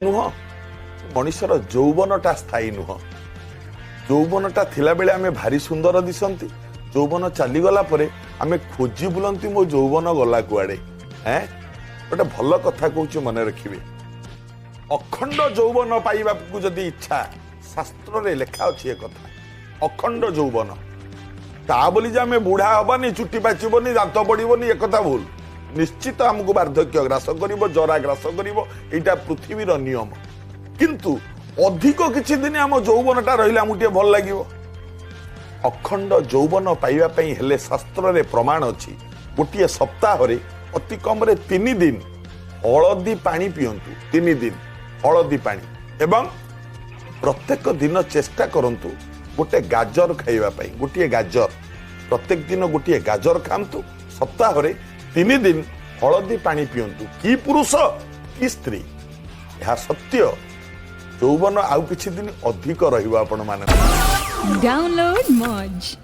नुह मनीषर यौवनटा स्थायी नुह। यौवनटा थिला बेले आमे भारी सुंदर दिसंती, यौवन चलीगला परे आमे खोजी बुलंती मो यौवन गला कुआडे। हैं गोटे भल कथा कहूँ मन रखिए, अखंड यौवन पाइबा को जदि इच्छा शास्त्र रे लेखा अच्छी कथा अखंड यौवन ता बोली जे आमे बुढ़ा हबानी, चुट्टी पाचिबनी, दांत पड़िबनी, एक कथा भूल। निश्चित हमको वार्धक्य ग्रास करिवो, जरा ग्रास करिवो, एटा पृथ्वीर नियम। किंतु अधिक किछि दिन हम यौवनटा रहिला आमु टिके भल लागिवो। अखंड यौवन पाइबा पई हेले शास्त्र रे प्रमाण अछि, गोटिए सप्ताह रे अति कम रे 3 दिन हळदी पानी पियंतु। 3 दिन हळदी पानी एवं प्रत्येक दिन चेष्टा करंतु गोटे गाजर खाइबा पई। गोटिए गाजर प्रत्येक दिन गोटिए गाजर खांतु। सप्ताह रे 3 दिन हळदी पानी पियंतु। कि पुरुष कि स्त्री, यह सत्य। यौवन आउ किछि दिन अधिक रहिबो आपण माने। डाउनलोड मौज।